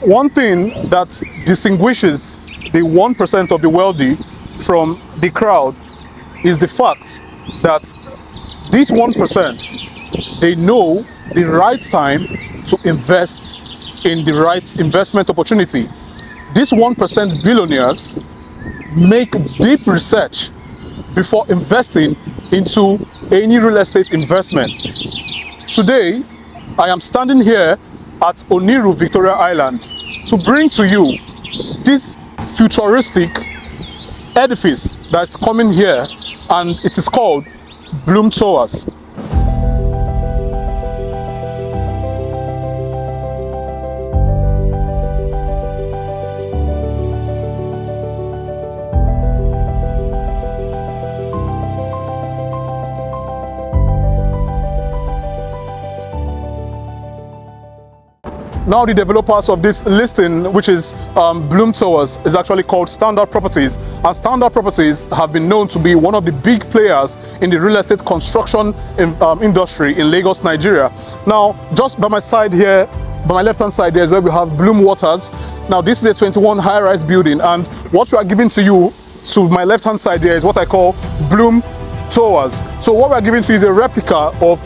one thing that distinguishes the 1% of the wealthy from the crowd is the fact that these 1%, they know the right time to invest in the right investment opportunity. These 1% billionaires make deep research before investing into any real estate investment. Today, I am standing here at Oniru, Victoria Island, to bring to you this futuristic edifice that's coming here, and it is called Bloom Towers. Now the developers of this listing, which is Bloom Towers, is actually called Standard Properties. And Standard Properties have been known to be one of the big players in the real estate construction industry in Lagos, Nigeria. Now, just by my side here, by my left-hand side there is where we have Bloom Waters. Now, this is a 21 high-rise building, and what we are giving to you to my left-hand side there is what I call Bloom Towers. So what we're giving to you is a replica of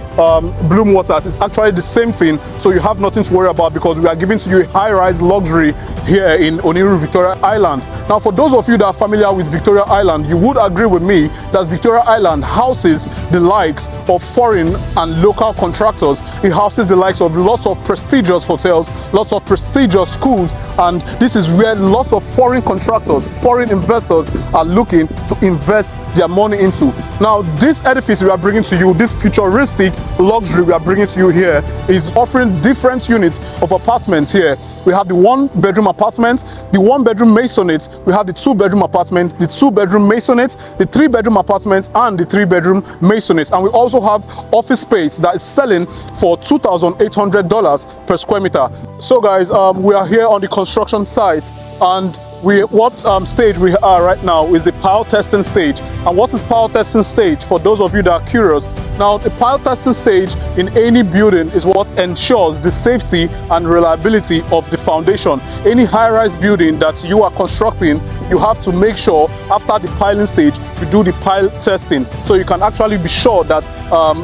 Bloom Waters. It's actually the same thing, so you have nothing to worry about, because we are giving to you a high-rise luxury here in Oniru, Victoria Island. Now, for those of you that are familiar with Victoria Island, you would agree with me that Victoria Island houses the likes of foreign and local contractors. It houses the likes of lots of prestigious hotels, lots of prestigious schools, and this is where lots of foreign contractors, foreign investors are looking to invest their money into. Now, this edifice we are bringing to you, this futuristic luxury we are bringing to you here, is offering different units of apartments here. We have the 1-bedroom apartment, the 1-bedroom maisonette, we have the 2-bedroom apartment, the 2-bedroom maisonette, the 3-bedroom apartment, and the 3-bedroom maisonette. And we also have office space that is selling for $2,800 per square meter. So guys, we are here on the construction site, and what stage we are right now is the pile testing stage. And what is pile testing stage, for those of you that are curious? Now, the pile testing stage in any building is what ensures the safety and reliability of the foundation. Any high-rise building that you are constructing, you have to make sure after the piling stage you do the pile testing, so you can actually be sure that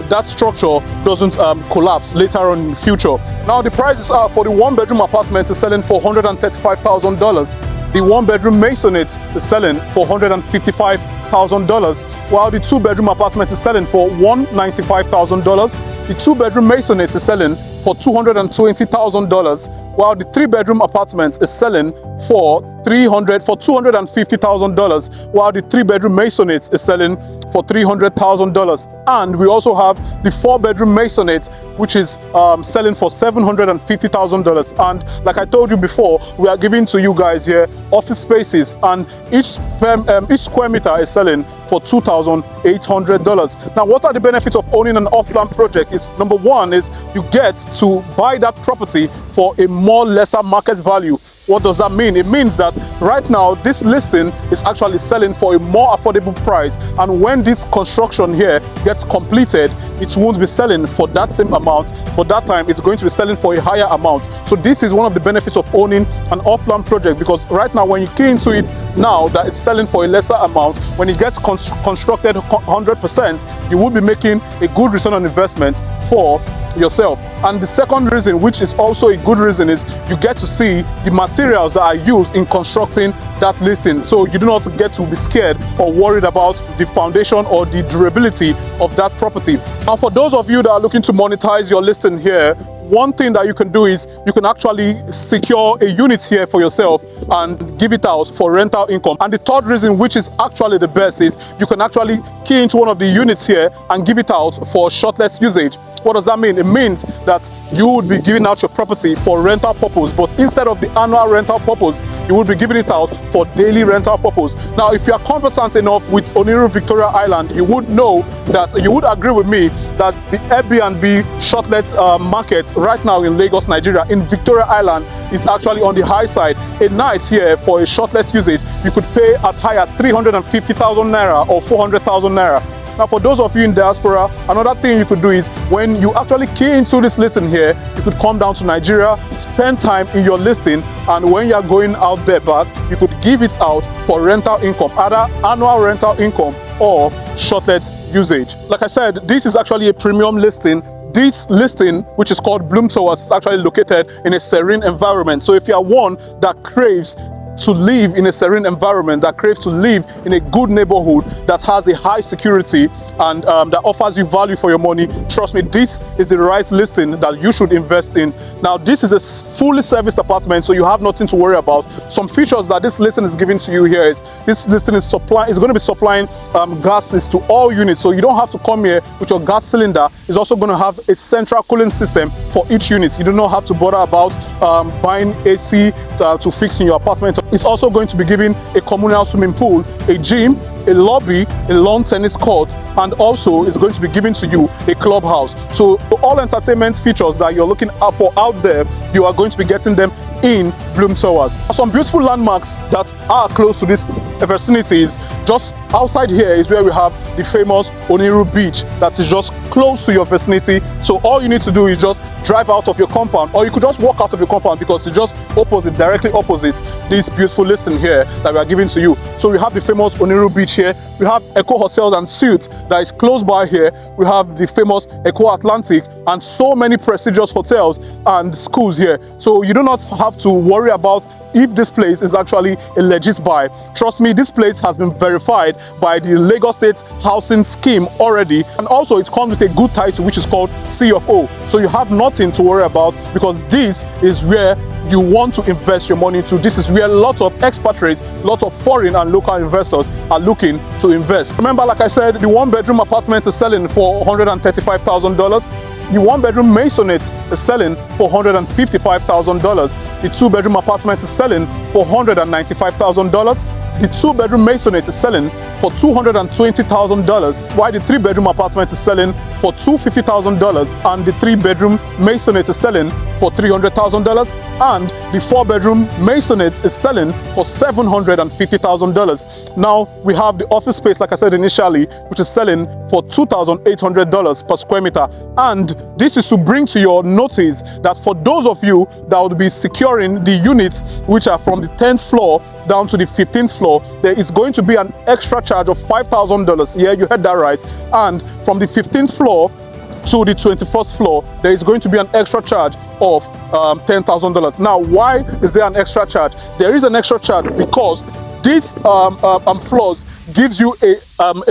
that structure doesn't collapse later on in the future. Now, the prices are for the 1-bedroom apartment is selling for $135,000. The 1-bedroom maisonette is selling for $155,000, while the 2-bedroom apartment is selling for $195,000. The 2-bedroom maisonette is selling for $220,000, while the 3-bedroom apartment is selling for $250,000, while the 3-bedroom maisonette is selling for $300,000. And we also have the 4-bedroom maisonette, which is selling for $750,000. And like I told you before, we are giving to you guys here office spaces, and each square meter is selling for $2,800. Now, what are the benefits of owning an off-plan project? Is number one is you get to buy that property for a more lesser market value. What does that mean? It means that right now this listing is actually selling for a more affordable price, and when this construction here gets completed, it won't be selling for that same amount, but that time it's going to be selling for a higher amount. So this is one of the benefits of owning an off-plan project, because right now when you key into it now that it's selling for a lesser amount, when it gets constructed 100%, you will be making a good return on investment for yourself. And the second reason, which is also a good reason, is you get to see the materials that are used in constructing that listing, so you do not get to be scared or worried about the foundation or the durability of that property. Now, for those of you that are looking to monetize your listing here, one thing that you can do is you can actually secure a unit here for yourself and give it out for rental income. And the third reason, which is actually the best, is you can actually key into one of the units here and give it out for shortless usage. What does that mean? It means that you would be giving out your property for rental purpose, but instead of the annual rental purpose, you would be giving it out for daily rental purpose. Now, if you are conversant enough with Oniru Victoria Island, you would know that, you would agree with me that the Airbnb shortlet market right now in Lagos, Nigeria, in Victoria Island, is actually on the high side. A night here for a shortlet usage, you could pay as high as 350,000 naira or 400,000 naira. Now, for those of you in diaspora, another thing you could do is when you actually key into this listing here, you could come down to Nigeria, spend time in your listing, and when you're going out there back, you could give it out for rental income, either annual rental income or shortlet usage. Like I said, this is actually a premium listing. This listing, which is called Bloom Towers, is actually located in a serene environment. So if you are one that craves to live in a serene environment, that craves to live in a good neighborhood that has a high security and that offers you value for your money, trust me, this is the right listing that you should invest in. Now, this is a fully serviced apartment, so you have nothing to worry about. Some features that this listing is giving to you here is this listing is going to be supplying gases to all units, so you don't have to come here with your gas cylinder. It's also going to have a central cooling system for each unit. You do not have to bother about buying AC to fix in your apartment. It's also going to be giving a communal swimming pool, a gym, a lobby, a lawn tennis court, and also is going to be giving to you a clubhouse. So all entertainment features that you're looking for out there, you are going to be getting them in Bloom Towers. Some beautiful landmarks that are close to these vicinities. Just outside here is where we have the famous Oniru beach that is just close to your vicinity. So all you need to do is just drive out of your compound, or you could just walk out of your compound because it's just opposite, directly opposite this beautiful listing here that we are giving to you. So we have the famous Oniru beach here. We have Eco Hotels and Suites that is close by here. We have the famous Eco Atlantic and so many prestigious hotels and schools here. So you do not have to worry about if this place is actually a legit buy. Trust me, this place has been verified by the Lagos State Housing Scheme already, and also it comes with a good title which is called C of O. So you have nothing to worry about because this is where you want to invest your money into. This is where lots of expatriates, lots of foreign and local investors are looking to invest. Remember, like I said, the one-bedroom apartment is selling for $135,000. The one-bedroom maisonette is selling for $155,000. The two-bedroom apartment is selling for $195,000. The two-bedroom maisonette is selling for $220,000, while the three-bedroom apartment is selling for $250,000, and the three-bedroom maisonette is selling for $300,000, and the four-bedroom maisonette is selling for $750,000. Now we have the office space, like I said initially, which is selling for $2,800 per square meter. And this is to bring to your notice that for those of you that would be securing the units which are from the 10th floor down to the 15th floor, there is going to be an extra charge of $5,000. Yeah, you heard that right. And from the 15th floor to the 21st floor, there is going to be an extra charge of $10,000. Now, why is there an extra charge? There is an extra charge because these floors gives you a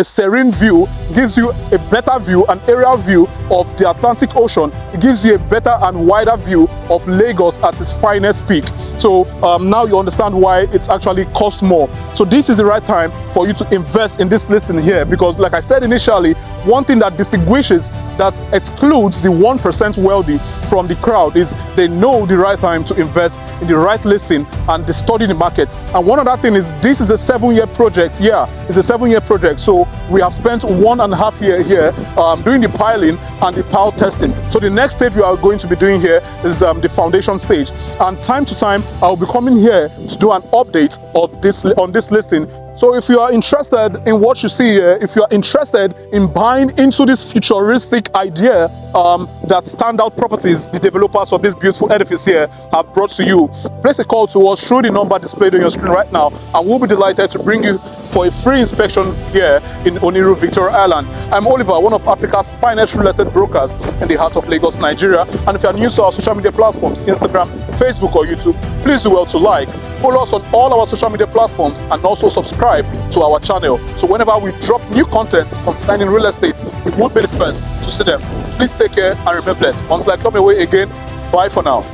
serene view, gives you a better view, an aerial view of the Atlantic Ocean. It gives you a better and wider view of Lagos at its finest peak. So now you understand why it's actually cost more. So this is the right time for you to invest in this listing here, because like I said initially, one thing that distinguishes, that excludes the 1% wealthy from the crowd, is they know the right time to invest in the right listing and they study the market. And one other thing is, this is a 7-year project. Yeah, it's a 7-year project. So we have spent 1.5 years here doing the piling and the pile testing. So the next stage we are going to be doing here is the foundation stage. And time to time, I'll be coming here to do an update on this listing. So if you are interested in what you see here, if you are interested in buying into this futuristic idea that Standout Properties, the developers of this beautiful edifice here, have brought to you, place a call to us through the number displayed on your screen right now, and we'll be delighted to bring you for a free inspection here in Oniru, Victoria Island. I'm Oleevarh, one of Africa's finest real estate brokers in the heart of Lagos, Nigeria. And if you are new to our social media platforms, Instagram, Facebook or YouTube, please do well to like, follow us on all our social media platforms, and also subscribe to our channel. So whenever we drop new content concerning real estate, you will be the first to see them. Please take care and remain blessed. Until I come away again, bye for now.